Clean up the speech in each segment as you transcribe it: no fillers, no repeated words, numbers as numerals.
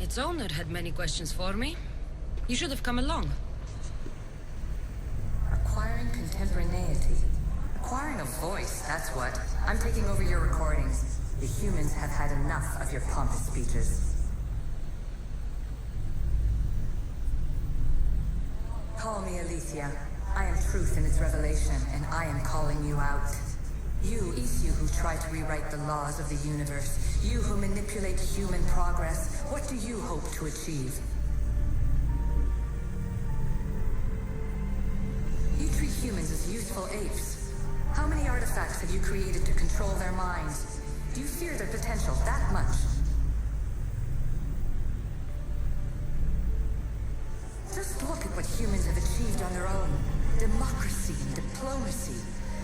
Its owner had many questions for me. You should have come along. Acquiring contemporaneity. Acquiring a voice, that's what. I'm taking over your recordings. The humans have had enough of your pompous speeches. Call me Alicia. I am truth in its revelation, and I am calling you out. You who try to rewrite the laws of the universe. You who manipulate human progress. What do you hope to achieve? You treat humans as useful apes. How many artifacts have you created to control their minds? Do you fear their potential that much? Just look at what humans have achieved on their own. Democracy and diplomacy.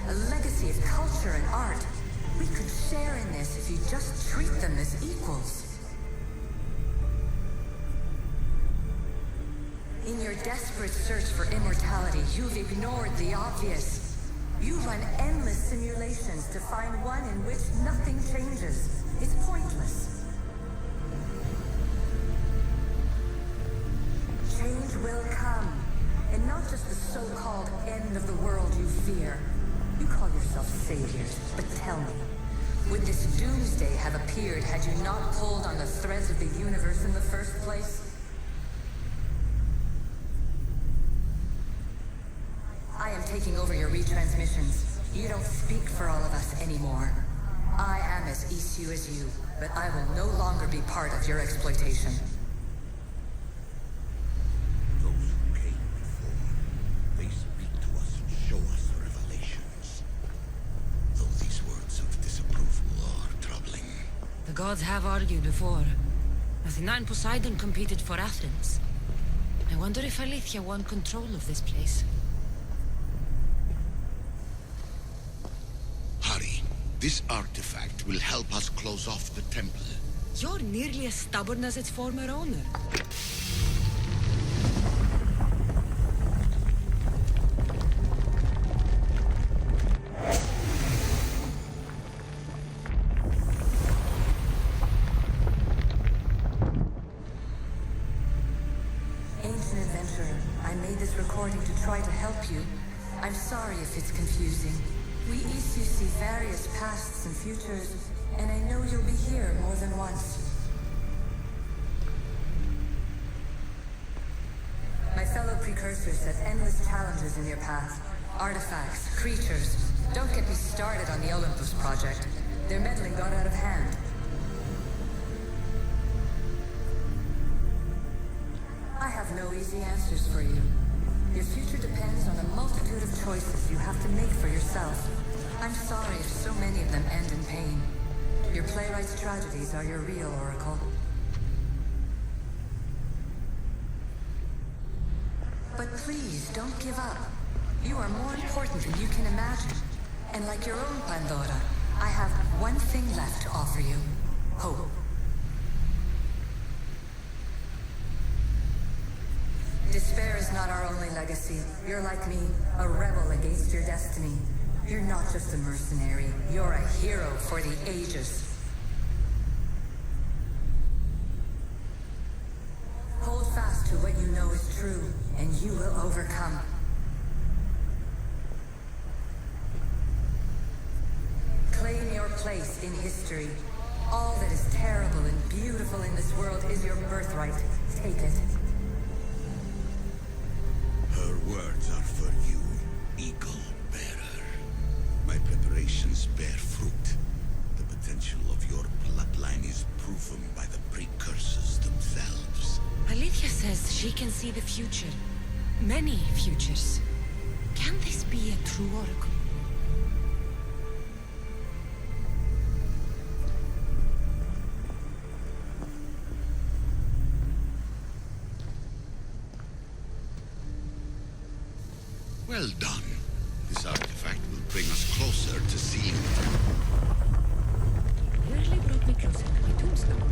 A legacy of culture and art. We could share in this if you just treat them as equals. In your desperate search for immortality, you've ignored the obvious. You run endless simulations to find one in which nothing changes. It's pointless. Change will come, and not just the so-called end of the world you fear. You call yourself saviors, but tell me, would this doomsday have appeared had you not pulled on the threads of the universe in the first place? I am taking over your retransmissions. You don't speak for all of us anymore. I am as issue as you, but I will no longer be part of your exploitation. The gods have argued before. Athena and Poseidon competed for Athens. I wonder if Alicia won control of this place. Hurry. This artifact will help us close off the temple. You're nearly as stubborn as its former owner. I'm sorry if it's confusing. We Isu see various pasts and futures, and I know you'll be here more than once. My fellow precursors set endless challenges in your path. Artifacts, creatures. Don't get me started on the Olympus project. Their meddling got out of hand. I have no easy answers for you. Your future depends on a multitude of choices you have to make for yourself. I'm sorry if so many of them end in pain. Your playwright's tragedies are your real oracle. But please, don't give up. You are more important than you can imagine. And like your own Pandora, I have one thing left to offer you. Hope. Despair is not our only legacy. You're like me, a rebel against your destiny. You're not just a mercenary, you're a hero for the ages. Hold fast to what you know is true, and you will overcome. Claim your place in history. All that is terrible and beautiful in this world is your birthright. Take it. Her words are for you, Eagle Bearer. My preparations bear fruit. The potential of your bloodline is proven by the precursors themselves. Alicia says she can see the future. Many futures. Can this be a true oracle? Well done. This artifact will bring us closer to seeing it. Nearly brought me closer to my tombstone.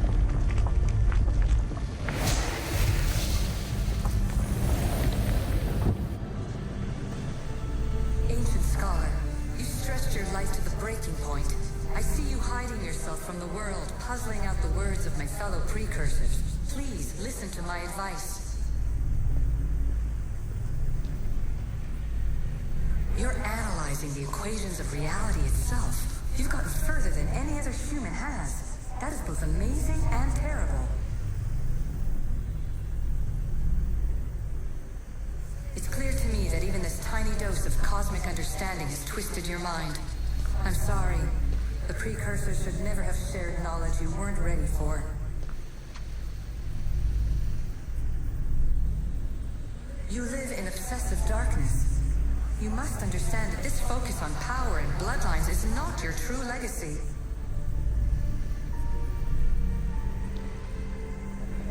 Ancient scholar, you stretched your life to the breaking point. I see you hiding yourself from the world, puzzling out the words of my fellow precursors. Please listen to my advice. You're analyzing the equations of reality itself. You've gotten further than any other human has. That is both amazing and terrible. It's clear to me that even this tiny dose of cosmic understanding has twisted your mind. I'm sorry. The precursors should never have shared knowledge you weren't ready for. You live in obsessive darkness. You must understand that this focus on power and bloodlines is not your true legacy.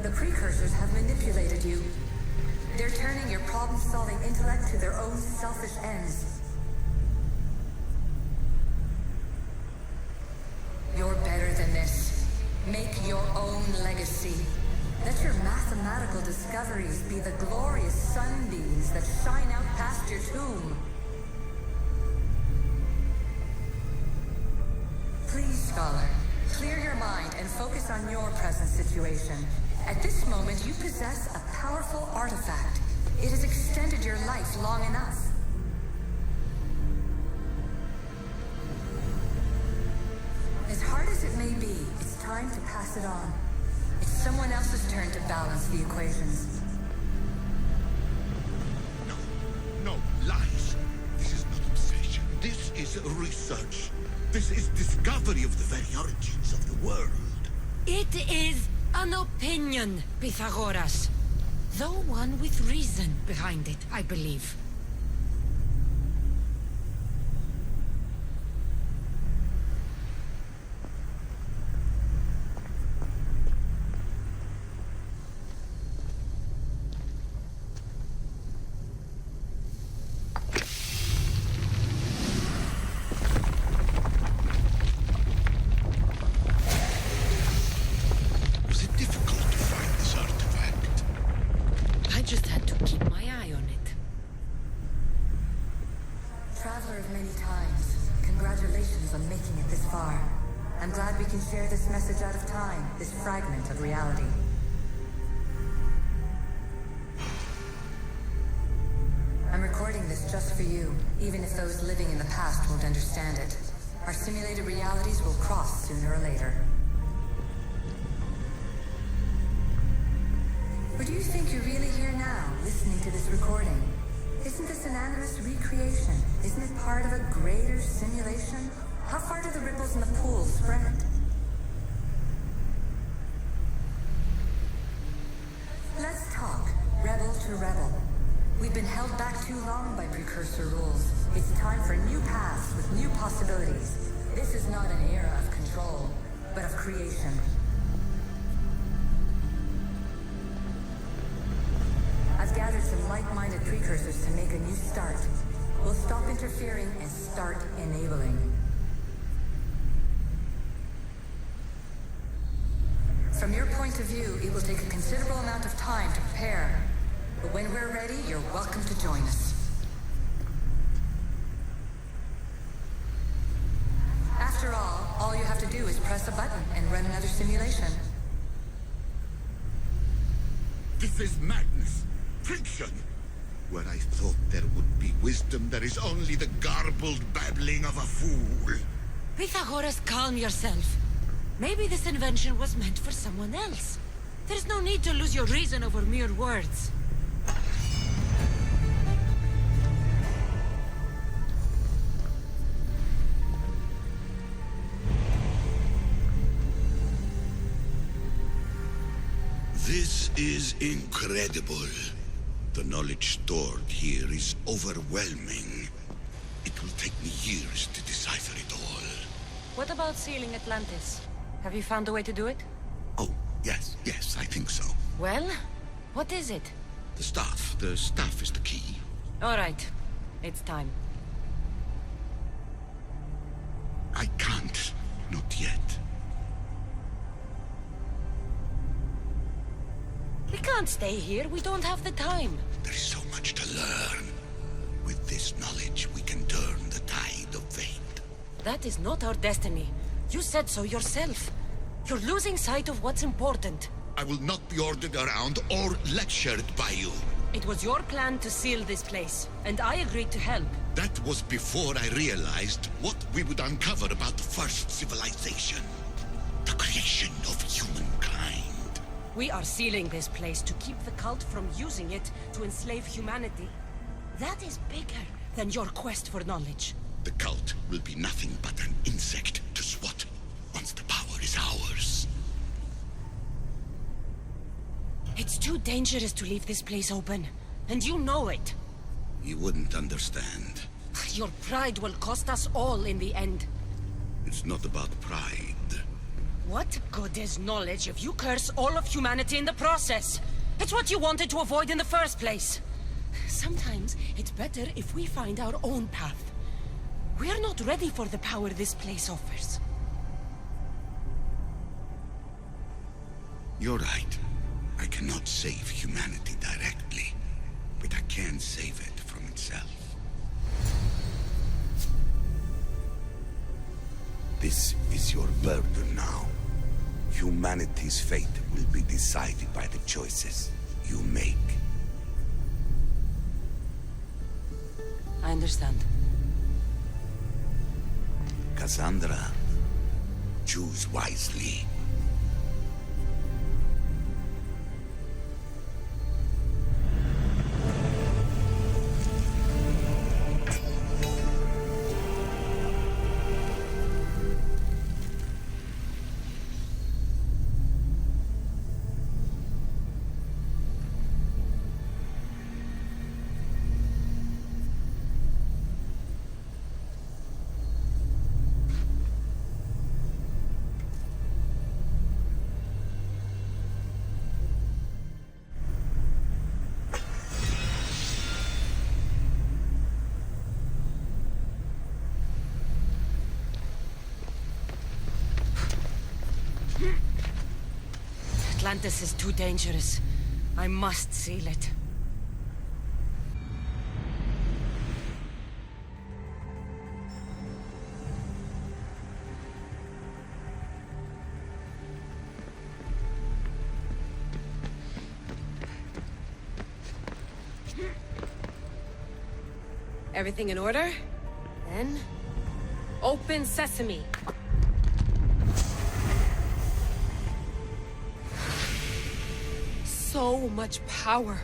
The precursors have manipulated you. They're turning your problem-solving intellect to their own selfish ends. You're better than this. Make your own legacy. Let your mathematical discoveries be the glorious sunbeams that shine out past your tomb. Please, Scholar, clear your mind and focus on your present situation. At this moment, you possess a powerful artifact. It has extended your life long enough. As hard as it may be, it's time to pass it on. It's someone else's turn to balance the equations. No, lies. This is not obsession. This is research. This is discovery of the very origins of the world. It is an opinion, Pythagoras. Though one with reason behind it, I believe. Fragment of reality. I'm recording this just for you, even if those living in the past won't understand it. Our simulated realities will cross sooner or later. Or do you think you're really here now, listening to this recording? Isn't this an animist recreation? Isn't it part of a greater simulation? How far do the ripples in the pool spread? Let's talk, rebel to rebel. We've been held back too long by precursor rules. It's time for new paths with new possibilities. This is not an era of control, but of creation. I've gathered some like-minded precursors to make a new start. We'll stop interfering and start enabling. From your point of view, it will take a considerable amount of time to prepare. But when we're ready, you're welcome to join us. After all you have to do is press a button and run another simulation. This is madness. Fiction. Where I thought there would be wisdom, there is only the garbled babbling of a fool. Pythagoras, calm yourself. Maybe this invention was meant for someone else. There's no need to lose your reason over mere words. This is incredible. The knowledge stored here is overwhelming. It will take me years to decipher it all. What about sealing Atlantis? Have you found a way to do it? Oh, yes, I think so. Well, what is it? The staff is the key. All right, it's time. I can't, not yet. We can't stay here, we don't have the time. There is so much to learn. With this knowledge, we can turn the tide of fate. That is not our destiny. You said so yourself. You're losing sight of what's important. I will not be ordered around or lectured by you. It was your plan to seal this place, and I agreed to help. That was before I realized what we would uncover about the first civilization. The creation of humankind. We are sealing this place to keep the cult from using it to enslave humanity. That is bigger than your quest for knowledge. The cult will be nothing but an insect to swat once the power is ours. It's too dangerous to leave this place open, and you know it. You wouldn't understand. Your pride will cost us all in the end. It's not about pride. What good is knowledge if you curse all of humanity in the process? It's what you wanted to avoid in the first place. Sometimes it's better if we find our own path. We're not ready for the power this place offers. You're right. I cannot save humanity directly, but I can save it from itself. This is your burden now. Humanity's fate will be decided by the choices you make. I understand. Cassandra, choose wisely. Atlantis is too dangerous. I must seal it. Everything in order? Then... open sesame. So much power.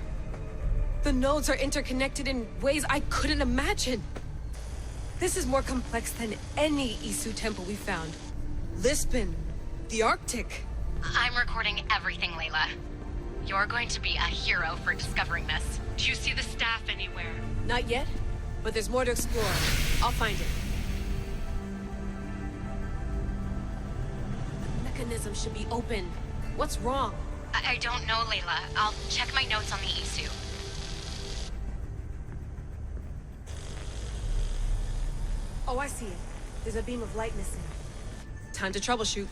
The nodes are interconnected in ways I couldn't imagine. This is more complex than any Isu temple we found. Lisbon, the Arctic. I'm recording everything, Layla. You're going to be a hero for discovering this. Do you see the staff anywhere? Not yet, but there's more to explore. I'll find it. The mechanism should be open. What's wrong? I don't know, Layla. I'll check my notes on the Isu. Oh, I see it. There's a beam of light missing. Time to troubleshoot.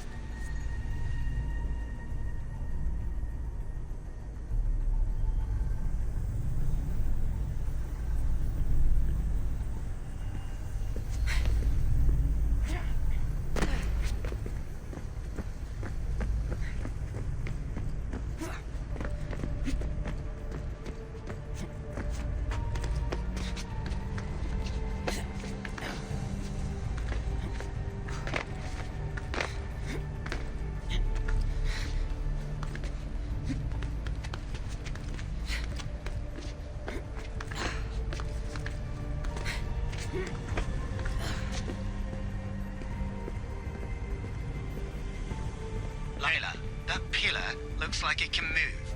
Layla, that pillar looks like it can move.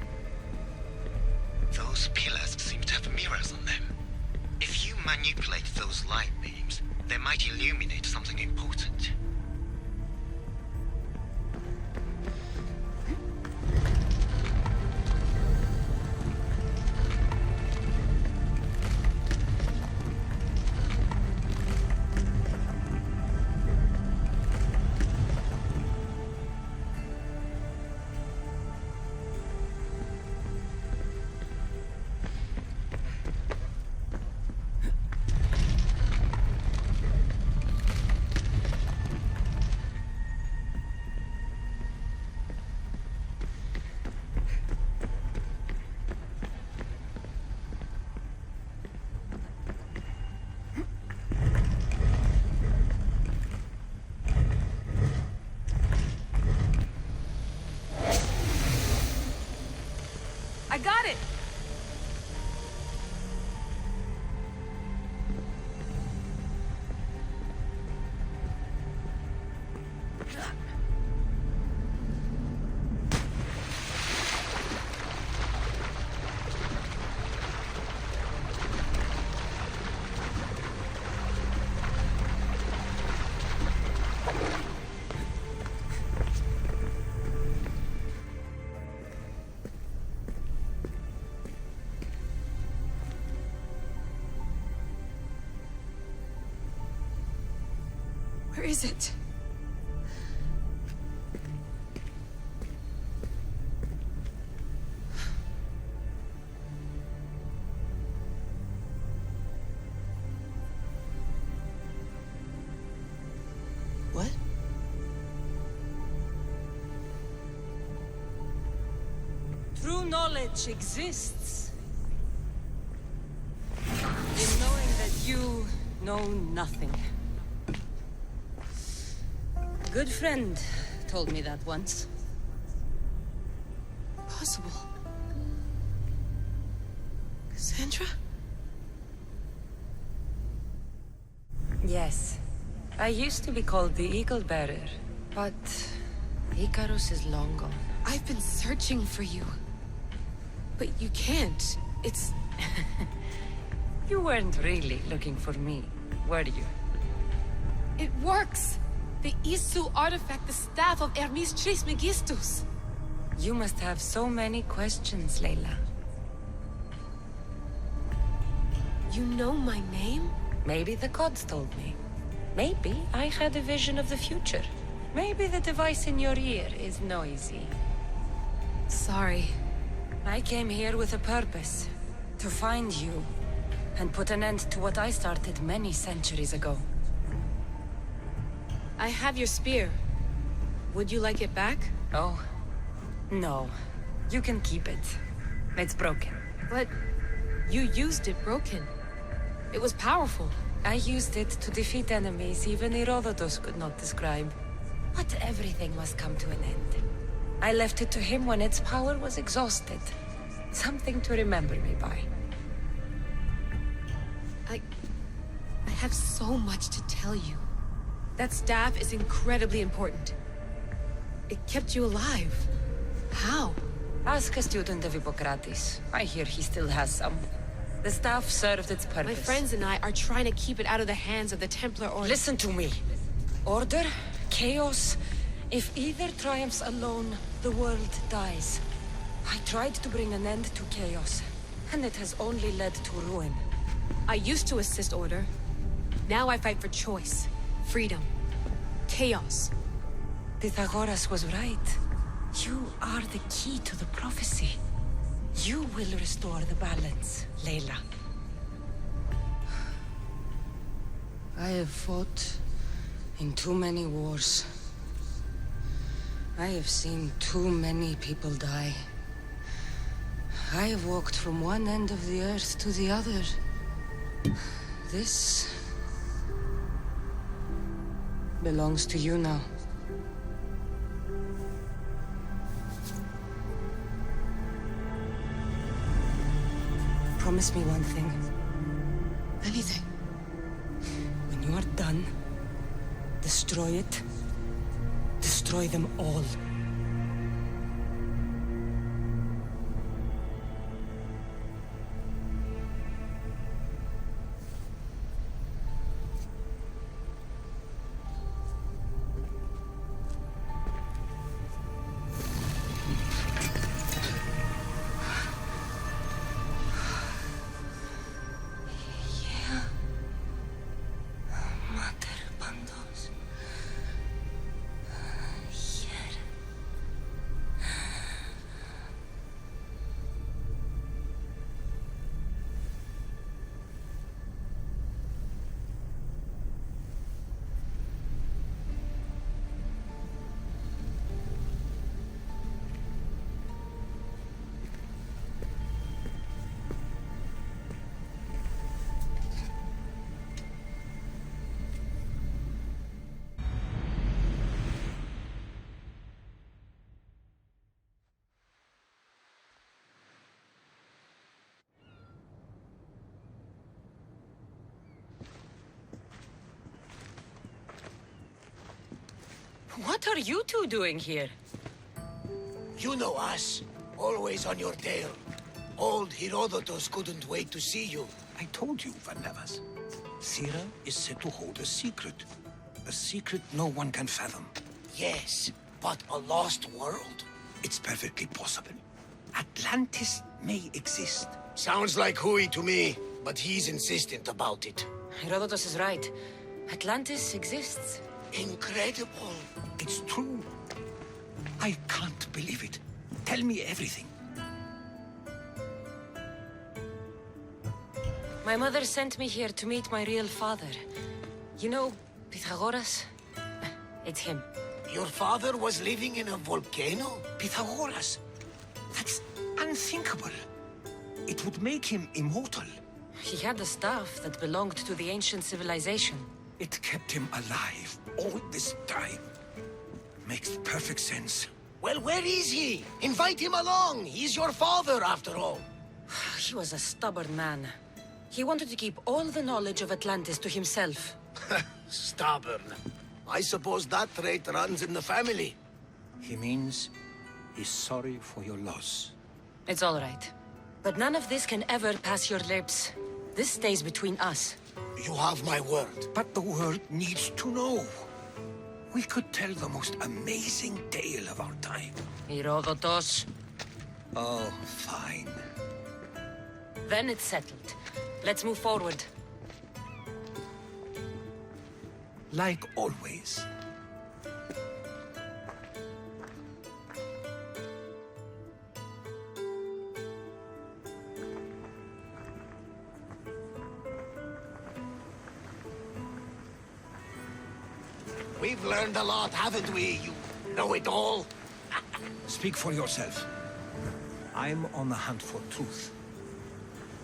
Those pillars seem to have mirrors on them. If you manipulate those light beams, they might illuminate something important. got it! Where is it? What? True knowledge exists in knowing that you know nothing. Good friend told me that once. Possible. Cassandra? Yes. I used to be called the Eagle Bearer, but Icarus is long gone. I've been searching for you. But you can't. It's... You weren't really looking for me, were you? It works! The Isu artifact, the staff of Hermes Trismegistus. You must have so many questions, Layla. You know my name? Maybe the gods told me. Maybe I had a vision of the future. Maybe the device in your ear is noisy. Sorry. I came here with a purpose. To find you. And put an end to what I started many centuries ago. I have your spear. Would you like it back? Oh? No. You can keep it. It's broken. But you used it broken. It was powerful. I used it to defeat enemies even Herodotus could not describe. But everything must come to an end. I left it to him when its power was exhausted. Something to remember me by. I have so much to tell you. That staff is incredibly important. It kept you alive. How? Ask a student of Hippocrates. I hear he still has some. The staff served its purpose. My friends and I are trying to keep it out of the hands of the Templar Order. Listen to me. Order, chaos. If either triumphs alone, the world dies. I tried to bring an end to chaos, and it has only led to ruin. I used to assist Order. Now I fight for choice, freedom, chaos. Pythagoras was right. You are the key to the prophecy. You will restore the balance, Layla. I have fought in too many wars. I have seen too many people die. I have walked from one end of the earth to the other. This belongs to you now. Promise me one thing. Anything. When you are done, destroy it. Destroy them all. What are you two doing here? You know us. Always on your tail. Old Herodotus couldn't wait to see you. I told you, Van Nevers. Thera is said to hold a secret. A secret no one can fathom. Yes, but a lost world? It's perfectly possible. Atlantis may exist. Sounds like Hui to me, but he's insistent about it. Herodotus is right. Atlantis exists. Incredible. It's true. I can't believe it. Tell me everything. My mother sent me here to meet my real father. You know, Pythagoras? It's him. Your father was living in a volcano? Pythagoras. That's unthinkable. It would make him immortal. He had the staff that belonged to the ancient civilization. It kept him alive all this time. Makes perfect sense. Well, where is he? Invite him along. He's your father, after all. He was a stubborn man. He wanted to keep all the knowledge of Atlantis to himself. Stubborn. I suppose that trait runs in the family. He means he's sorry for your loss. It's all right. But none of this can ever pass your lips. This stays between us. You have my word. But the world needs to know. We could tell the most amazing tale of our time. Herodotus. Oh, fine. Then it's settled. Let's move forward. Like always. We've learned a lot, haven't we? You know-it-all. Speak for yourself. I'm on the hunt for truth.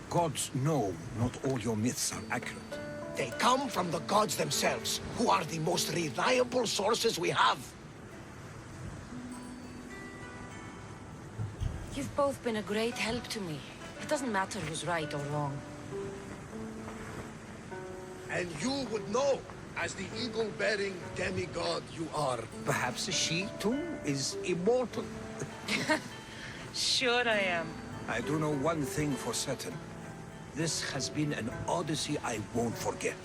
Gods know not all your myths are accurate. They come from the gods themselves, who are the most reliable sources we have. You've both been a great help to me. It doesn't matter who's right or wrong. And you would know, as the eagle-bearing demigod you are. Perhaps she, too, is immortal. Sure I am. I do know one thing for certain. This has been an odyssey I won't forget.